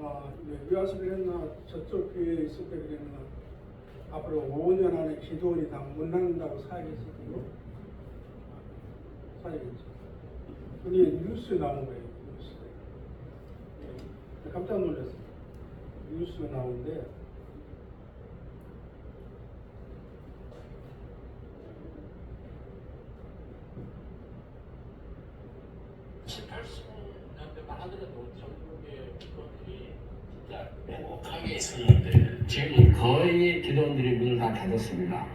아마 여기 와서 그랬나 저쪽 교회에 있을 때 그랬나 앞으로 5년 안에 기도원이 다 못 나는다고 사야겠어요. 사야겠죠. 그게 뉴스에 나온 거예요. 뉴스에. 깜짝 놀랐어요. 뉴스에 나오는데 하더라도 전국의 기도원들이 진짜 행복하게 있었는데 지금은 거의 기도원들이 문을 다 닫았습니다.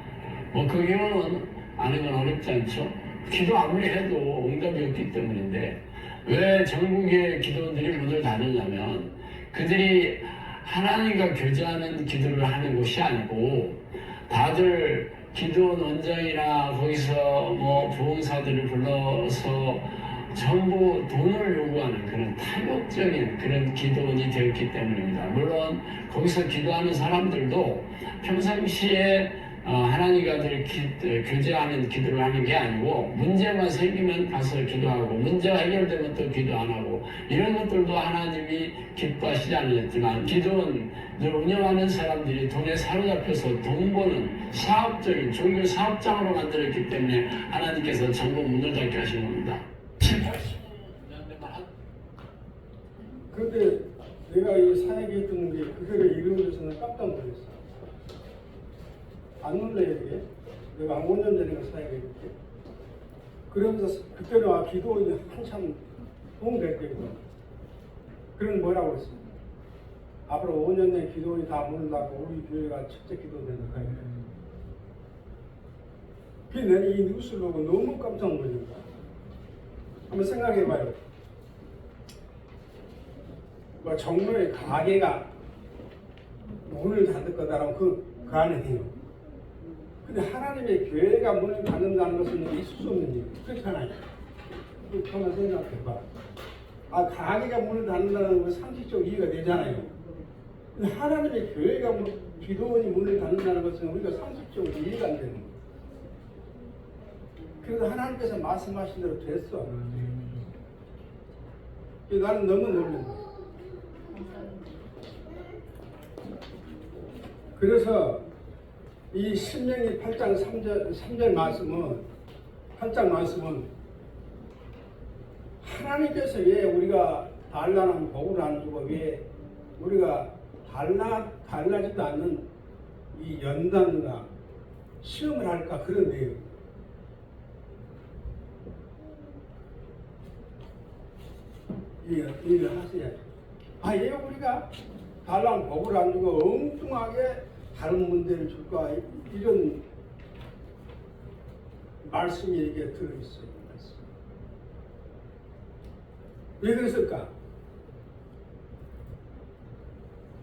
그 경우는 아는 건 어렵지 않죠. 기도 아무리 해도 응답이 없기 때문인데 왜 전국의 기도원들이 문을 닫느냐면 그들이 하나님과 교제하는 기도를 하는 곳이 아니고 다들 기도원 원장이나 거기서 부흥사들을 불러서 전부 돈을 요구하는 그런 탐욕적인 그런 기도원이 되었기 때문입니다. 물론 거기서 기도하는 사람들도 평상시에 하나님과 늘 교제하는 기도를 하는 게 아니고 문제만 생기면 가서 기도하고 문제가 해결되면 또 기도 안 하고 이런 것들도 하나님이 기뻐하시지 않았지만 기도원을 운영하는 사람들이 돈에 사로잡혀서 돈 버는 사업적인 종교 사업장으로 만들었기 때문에 하나님께서 전부 문을 닫게 하신 겁니다. 7, 80년대만 그런데 내가 이 사역에 했던 게 그거를 이루어져서는 깜짝 놀랐어. 안 놀래요 이게? 내가 5년 전에 사역했는데 그러면서 그때는 기도원이 한참 도움될 때고 그런 뭐라고 그랬어? 앞으로 5년 내에 기도원이 다 문을 닫고 우리 교회가 첫째 기도되는 거예요. 그래서 내가 이 뉴스를 보고 너무 깜짝 놀란 거야. 한번 생각해봐요. 정로의 가게가 문을 닫을 거다라고 그 안에 해요. 근데 하나님의 교회가 문을 닫는다는 것은 있을 수 없는 일. 그렇잖아요. 그만 생각해봐. 가게가 문을 닫는다는 것은 상식적으로 이해가 되잖아요. 근데 하나님의 교회가 기도원이 문을 닫는다는 것은 우리가 상식적으로 이해가 안 되는 거예요. 그래도 하나님께서 말씀하신 대로 됐어. 나는 너무 놀란 거야. 그래서 이 신명기 8장 3절 말씀은 8장 말씀은 하나님께서 왜 우리가 단란한 복을 안 주고 왜 우리가 달라지도 않는 이 연단과 시험을 할까 그런 내용. 이해를 하셔야죠. 왜 우리가 달란 복을 안 주고 엉뚱하게 다른 문제를 줄까? 이런 말씀이 이렇게 들어있어요. 왜 그랬을까?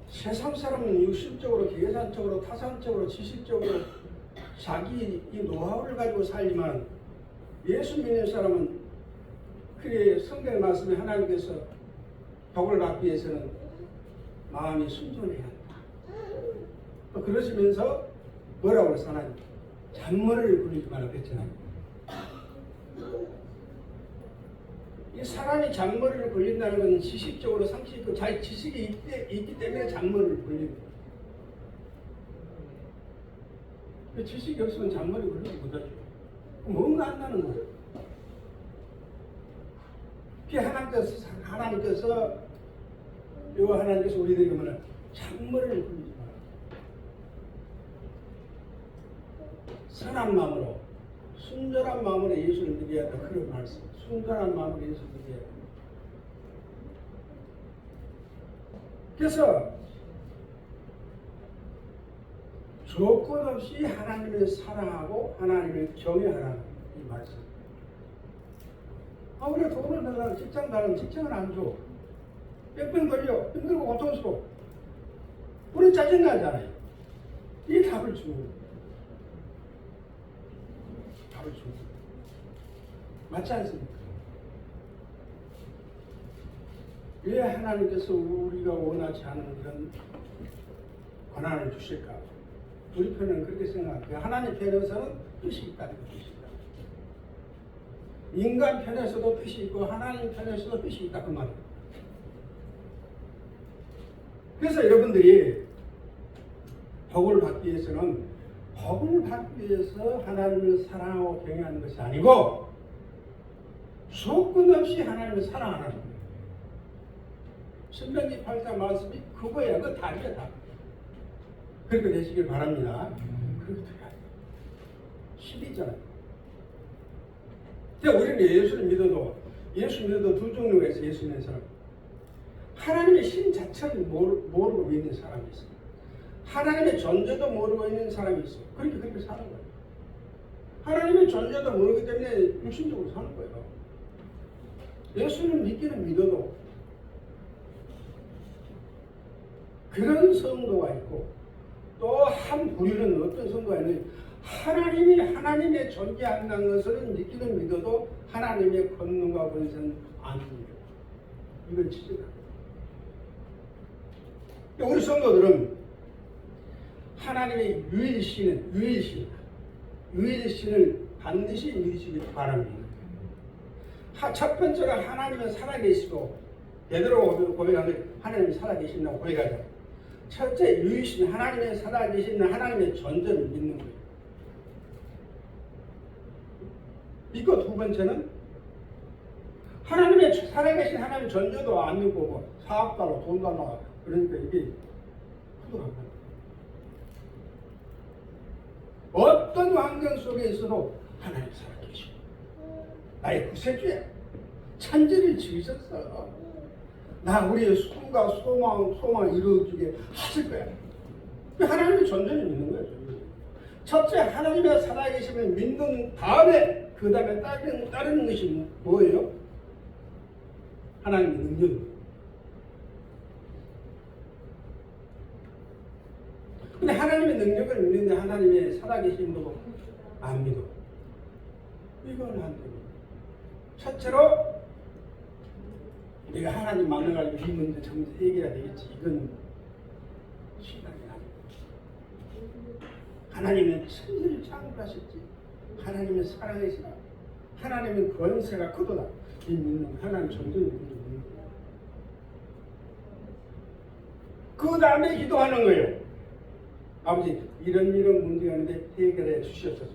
세상 사람은 육신적으로, 계산적으로, 타산적으로, 지식적으로 자기 이 노하우를 가지고 살지만 예수 믿는 사람은 그래 성경의 말씀에 하나님께서 복을 받기 위해서는 마음이 순전해야 한다. 또 그러시면서 뭐라고 그랬어 하나님? 잔머리를 굴리지 말라고 했잖아요. 이 사람이 잔머리를 굴린다는 건 지식적으로 상식적으로 자기 지식이 있기 때문에 잔머리를 굴리는 거예요. 지식이 없으면 잔머리 굴리지 못하죠. 뭔가 안 나는 거예요. 하나님께서 우리들에게 뭐냐 잔머리를 굴리지 마라. 선한 마음으로 순전한 마음으로 예수를 믿어야 한다. 그런 말씀. 순전한 마음으로 예수를 믿어야 한다. 그래서 조건 없이 하나님을 사랑하고 하나님을 경외하라는 이 말씀. 우리가 돈을 달라는 직장 달라는 직장을 안 줘. 뺑뺑 걸려. 힘들고 고통스러워. 우리 짜증나잖아요. 이 답을 주는 거예요. 답을 주는 거예요. 맞지 않습니까? 왜 하나님께서 우리가 원하지 않은 그런 권한을 주실까? 우리 편은 그렇게 생각해요. 하나님 편에서는 뜻이 있다는 뜻이다. 인간 편에서도 뜻이 있고 하나님 편에서도 뜻이 있다 그 말이에요. 그래서 여러분들이 복을 받기 위해서는 복을 받기 위해서 하나님을 사랑하고 경외하는 것이 아니고 조건 없이 하나님을 사랑하는 거예요. 신명기 8장 말씀이 그거야. 그거 다리야 다. 그렇게 되시길 바랍니다. 그렇게 돼야 돼요. 신이잖아요. 우리는 예수를 믿어도 두 종류가 있어요. 예수 믿는 사람. 하나님의 신 자체를 모르고 믿는 사람이 있어요. 하나님의 존재도 모르고 있는 사람이 있어요. 그렇게 사는 거예요. 하나님의 존재도 모르기 때문에 육신적으로 사는 거예요. 예수를 믿기는 믿어도 그런 성도가 있고 또 한 부류는 어떤 성도가 있는지 하나님이 하나님의 존재한다는 것을 믿기는 믿어도 하나님의 권능과 권세는 안 믿어요. 이건 지지다. 우리 성도들은 하나님의 유일신을 반드시 믿으시기 바랍니다. 첫 번째로 하나님은 살아계시고 베드로가 고백하는 하나님이 살아계신다고 고백하죠. 첫째 유일신 하나님의 살아계시는 하나님의 존재를 믿는 거예요. 이거 두 번째는 하나님의 살아계신 하나님의 존재도 안 믿고 뭐 사업 달라 돈 달라 그러니까 이게 부족한 거예요. 어떤 환경 속에 있어도 하나님 살아계시고 나의 구세주야. 천지를 지으셨어. 나 우리의 꿈과 소망 이루어지게 하실 거야. 하나님의 존재를 믿는 거예요. 첫째 하나님의 살아계심을 믿는 다음에 그 다음에 따르는 것이 뭐예요? 하나님의 능력입니다. 근데 하나님의 능력을 믿는데 하나님의 살아계심도 안 믿어. 이건 안 됩니다. 첫째로 내가 하나님 만나가지고 이 문제 전부 해결해야 되겠지. 이건 신앙이 아니에요. 하나님은 천지를 창조하셨지. 하나님의 사랑이시라. 하나님의 권세가 크도다. 이 믿는 하나님 존재를 믿는 거예요. 그 다음에 기도하는 거예요. 아버지 이런 문제가 있는데 해결해 주시옵소서.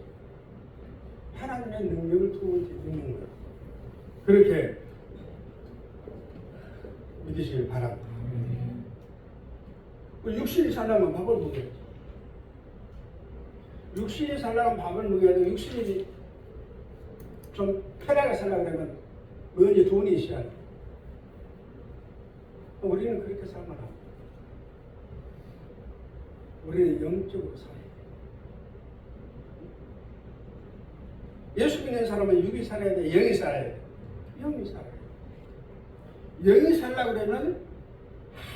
하나님의 능력을 두 번째 믿는 거예요. 그렇게 믿으시길 바랍니다. 육신이 살려면 밥을 먹여야지. 육신이 살려면 밥을 먹여야 돼. 육신이 좀 편하게 살려면 먼저 돈이 있어야 돼. 우리는 그렇게 살면 안 돼. 우리는 영적으로 살아야 돼. 예수 믿는 사람은 육이 살아야 돼. 영이 살아야 돼. 영이 살아야 돼. 영이 살려고 그러면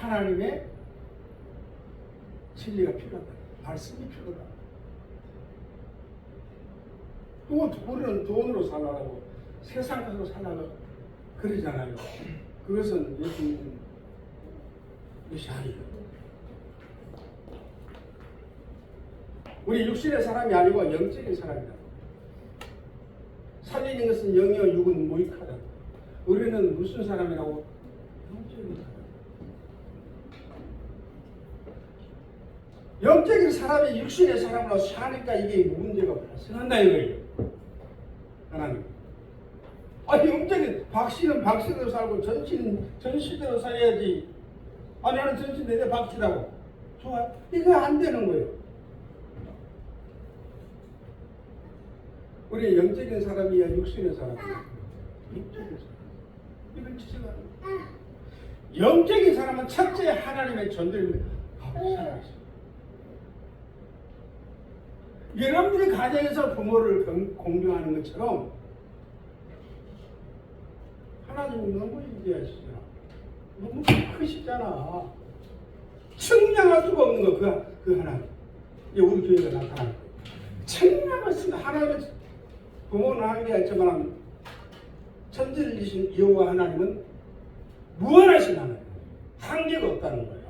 하나님의 진리가 필요하다. 말씀이 필요하다. 우리는 돈으로 살라고 세상 것으로 살라고 그러잖아요. 그것은 예수 믿는 것이 아니에요. 우리 육신의 사람이 아니고 영적인 사람이다. 살리는 것은 영이요 육은 무익하다. 우리는 무슨 사람이라고? 영적인 사람. 영적인 사람이 육신의 사람으로 사니까 이게 문제가 발생한다 이거예요. 하나님. 영적인 박씨는 박씨대로 살고 전씨는 전씨대로 살아야지. 나는 전씨 내내 박씨라고. 좋아. 이거 안 되는 거예요. 우리 영적인 사람이야 육신의 사람이야. 영적인 사람. 이걸 지적하는 거예요. 영적인 사람은 첫째 하나님의 존재를 살아가시죠. 여러분들이 가정에서 부모를 공경하는 것처럼 하나님은 너무 위대하시잖아. 너무 크시잖아. 측량할 수가 없는 거 그 하나님. 이제 우리 교회가 나타나는 거예요. 측량할 수가 하나님은 부모는 하나님이 있지만 천지를 지신 여호와 하나님은 무한하신 하나님. 한계가 없다는 거야.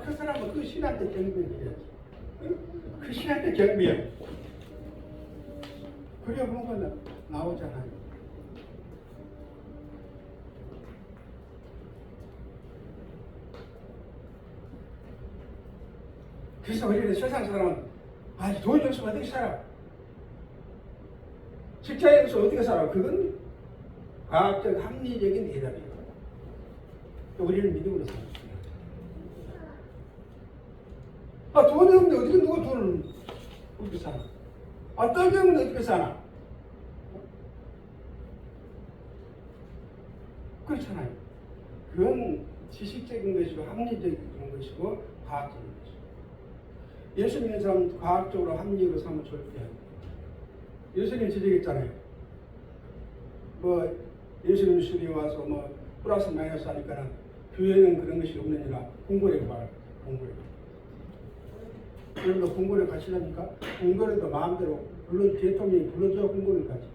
그 사람은 그 신한테 경배해야지. 그 신한테 경배해. 그래야 뭔가 나오잖아요. 그래서 우리는 세상 사람은 돈이 없으면 어떻게 살아? 직장에서 어떻게 살아? 그건 과학적 합리적인 대답이에요. 우리는 믿음으로 살아요. 돈이 없는데 어떻게 누가 돈을 어떻게 사나? 떡이 없는데 어떻게 사나? 그렇잖아요. 그건 지식적인 것이고 합리적인 것이고 과학적인 것이고. 예수 믿는 사람은 과학적으로 합리적으로 삼으면 절대 안 돼요. 예수님 지적했잖아요. 예수 믿는 와서 플러스 마이너스 하니까 교회는 그런 것이 없느니라 공부를 봐라. 공부를. 여러분도 공부를 가시려니까 공부를도 마음대로 대통령이 불러줘야 공부를 가지.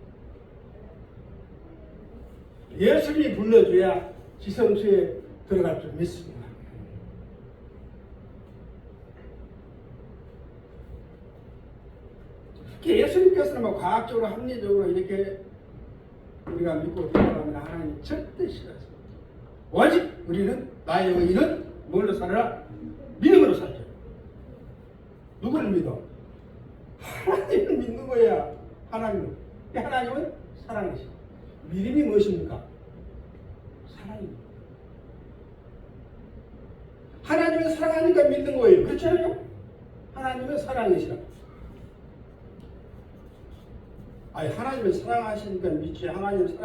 예수님이 불러줘야 지성소에 들어갈 줄 믿습니다. 예수님께서는 과학적으로 합리적으로 이렇게 우리가 믿고 들어가면 하나님 절대 싫어하세요. 오직 우리는 나의 의인은 뭘로 살아라? 믿음으로 살죠. 누구를 믿어? 하나님을 믿는 거야. 하나님은 사랑이시죠. 믿음이 무엇입니까? 사랑입니다. 하나님은 사랑하니까 믿는 거예요. 그렇지 않아요? 하나님은 사랑이시라. 하나님을 사랑하시니까 믿지. 하나님을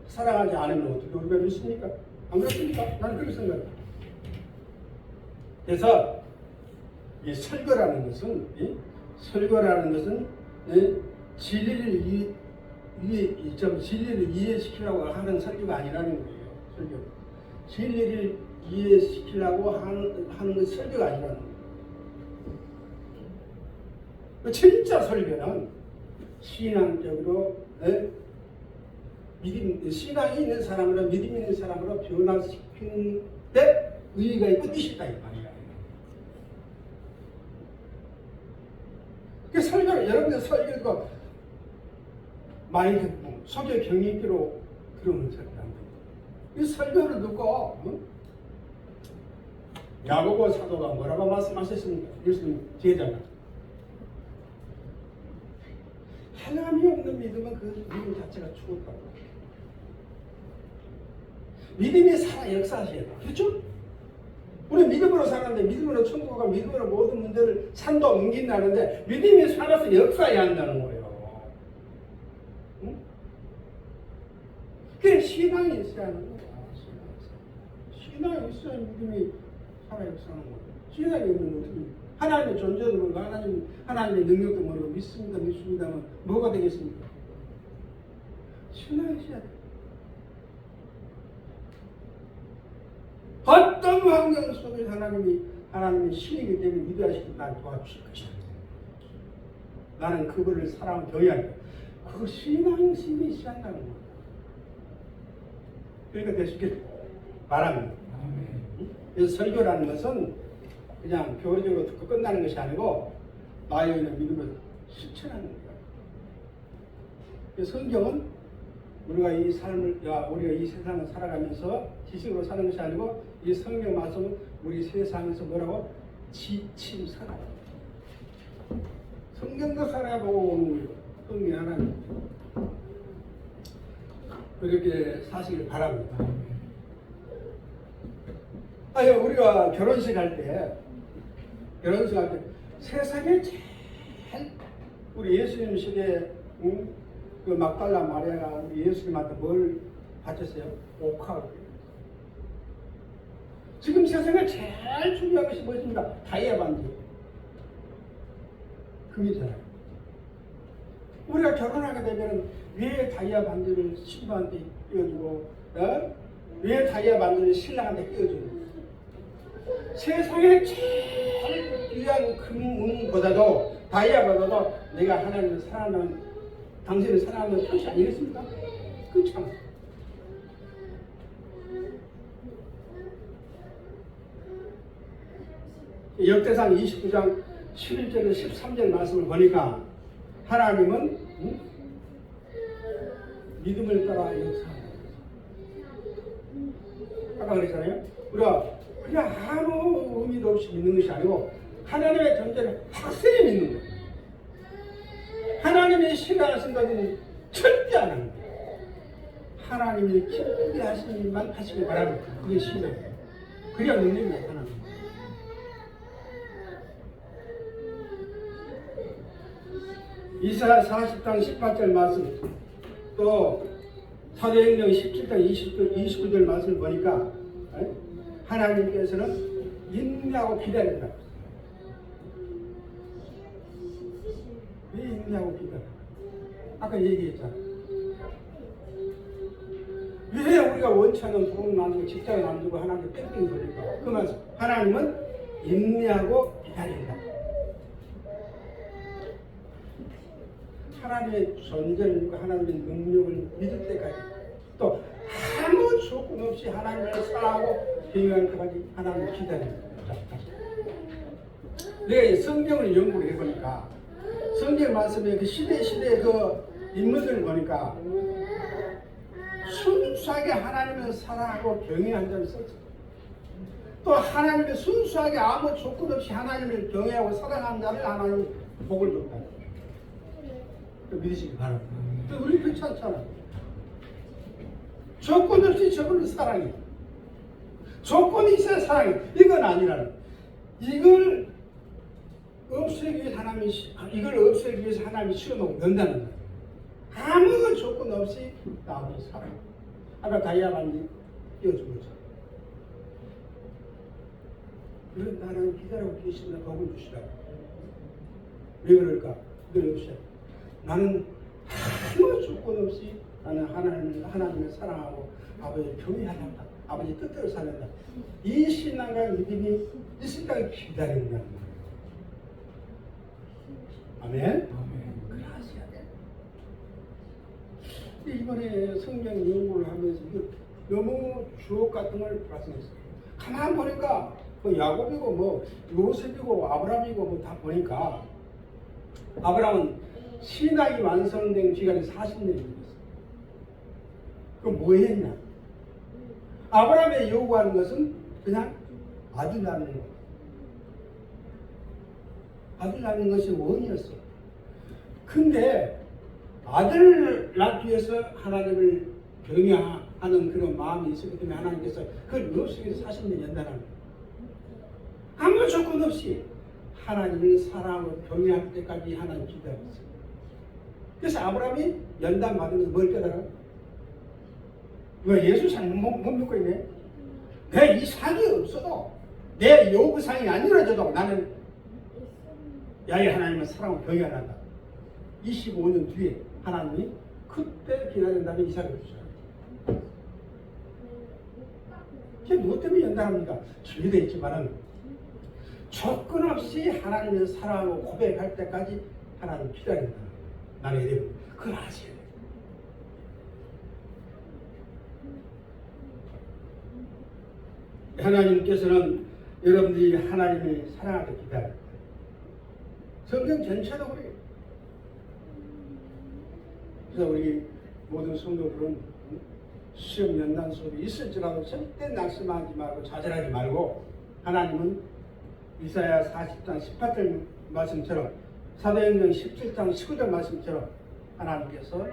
사랑하지 않으면 어떻게 우리가 믿습니까? 안 그렇습니까? 나는 그렇게 생각해요. 그래서 이 설교라는 것은 진리를 이해시키려고 하는 설교가 아니라는 거예요. 설교. 진리를 이해시키려고 하는 설교가 아니라는 거예요. 진짜 설교는 신앙적으로 신앙이 있는 사람으로 믿음 있는 사람으로 변화시키는 데 의의가 있고 뜻이 있다 이 말이야. 그 설교를 여러분들 설교도 많이 듣고 설교 경인기로 들어오는 설교를 합니다. 이 설교를 듣고 야고보 사도가 뭐라고 말씀하셨습니까? 예수님 제자가 하나님이 없는 믿음은 그 믿음 자체가 죽었다고. 믿음이 살아 역사하셔야 돼. 그렇죠? 우리 믿음으로 사는데 믿음으로 천국 가고 믿음으로 모든 문제를 산도 옮긴다는데 믿음이 살아서 역사해야 한다는 거예요. 응? 그래 신앙이 있어야 하는 거야. 신앙이 있어야 믿음이 살아 역사하는 거예요. 신앙이 없는 어떻게 하나님의 존재도 모르고 하나님의 능력도 모르고 믿습니다면 뭐가 되겠습니까? 신앙이 있어야 돼. 어떤 환경 속에 하나님이 신이기 때문에 믿어야 나를 도와주실 것이다. 나는 그분을 사랑하여야 해. 그 신앙심이 있어야 한다는 거야. 그러니까 되시길 바랍니다. 그래서 설교라는 것은 그냥 교리적으로 듣고 끝나는 것이 아니고 나의 있는 믿음을 실천하는 거야. 성경은 우리가 이 삶을, 우리가 이 세상을 살아가면서 지식으로 사는 것이 아니고 이 성경 말씀은 우리 세상에서 뭐라고? 지침 살아. 성경도 살아보고 오는 거예요. 성경 하나님. 그렇게 사시길 바랍니다. 우리가 결혼식 할 때 세상에 제일 우리 예수님 시대에 그 막달라 마리아가 우리 예수님한테 뭘 바쳤어요? 옥합. 지금 세상에 제일 중요한 것이 무엇입니까? 다이아 반지. 금이잖아요. 우리가 결혼하게 되면 왜 다이아 반지를 신부한테 끼워주고, 왜 다이아 반지를 신랑한테 끼워주고? 세상에 제일 귀한 금은보다도 다이아보다도 내가 하나님을 사랑하는 당신을 사랑하는 표시 아니겠습니까? 그렇잖아. 역대상 29장 11절에서 13절 말씀을 보니까 하나님은 믿음을 따라 역사한다. 아까 그랬잖아요. 우리가 그냥 아무 의미도 없이 믿는 것이 아니고 하나님의 존재를 확실히 믿는 거예요. 하나님이 싫어하신 것은 절대 안 합니다. 하나님이 기쁘게 하시는 일만 하시길 바랍니다. 그게 신뢰예요. 그래야 능력이 나타납니다. 이사야 40장 18절 말씀, 또 사도행전 17장 29절 말씀을 보니까 하나님께서는 인내하고 기다린다. 왜 인내하고 기다려? 아까 얘기했잖아. 왜 우리가 원치 않는 돈을 만들고 직장을 만들고 하나님께 뺑뺑이 돌릴까? 그 말씀. 하나님은 인내하고 기다린다. 하나님의 존재를 믿고 하나님의 능력을 믿을 때까지, 또 아무 조건 없이 하나님을 사랑하고 경외할 때까지 하나님을 기다립니다. 내가 이 성경을 연구를 해보니까 성경 말씀에 그 시대의 그 인물들을 보니까 순수하게 하나님을 사랑하고 경외한 점이 있었어요. 또 하나님의 순수하게 아무 조건 없이 하나님을 경외하고 사랑하는 자를 하나님이 복을 줬다. 믿으시기 바랍니다. 우리 그렇지 않잖아요. 조건 없이 저분을 사랑해. 조건이 있어야 사랑해. 이건 아니라는. 이걸 없애기 위해서 하나님이 시험하고 연다는 거예요. 아무 조건 없이 나를 사랑해. 아까 다이아만이 띄워준 거죠. 그런 나라는 기다리고 계신다. 복을 주시라고. 왜 그럴까? 그걸 없애요. 나는 아무 조건 없이 나는 하나님을 사랑하고 아버지를 경외한다. 아버지 뜻대로 살란다. 이 신앙과 믿음이 있을 때까지 기다린다는 거예요. 아멘? 그러셔야 돼. 이번에 성경 연구를 하면서 너무 주옥 같은 걸 발생했어요. 가만 보니까 뭐 야곱이고 뭐 요셉이고 아브라함이고 뭐 다 보니까 아브라함은 신앙이 완성된 기간이 40년이었어요. 그럼 뭐 했냐? 아브라함이 요구하는 것은 그냥 아들 낳는 것. 아들 낳는 것이 원이었어. 근데 아들을 낳기 위해서 하나님을 경외하는 그런 마음이 있었기 때문에 하나님께서 그걸 엽속에서 40년 연단하는 거예요. 아무 조건 없이 하나님을 사랑하고 경외할 때까지 하나님 기다렸어요. 그래서 아브라함이 연단 받으면서 뭘 깨달아? 왜 예수상 못 믿고 있네? 내 이 상이 없어도 내 요구상이 안 이루어져도 나는 야외 하나님을 사랑하고 경외한다. 25년 뒤에 하나님이 그때 기다린 다음에 이삭을 주셔요. 이게 무엇 때문에 연단합니까? 준비되어 있지만은 조건 없이 하나님을 사랑하고 고백할 때까지 하나님 기다린다. 나는 이래 그걸 아셔야 돼요. 하나님께서는 여러분들이 하나님을 사랑하게 기다립니다. 성경 전체도 그래요. 그래서 우리 모든 성도들은 시험 연단 속에 있을지라도 절대 낙심하지 말고 좌절하지 말고 하나님은 이사야 40장 18절 말씀처럼 사도행전 17장 19절 말씀처럼 하나님께서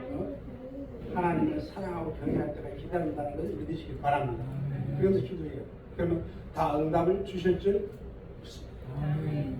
하나님을 사랑하고 경외할 때가 기다린다는 것을 믿으시기 바랍니다. 그래서 기도해요. 그러면 다 응답을 주실 줄 믿습니다.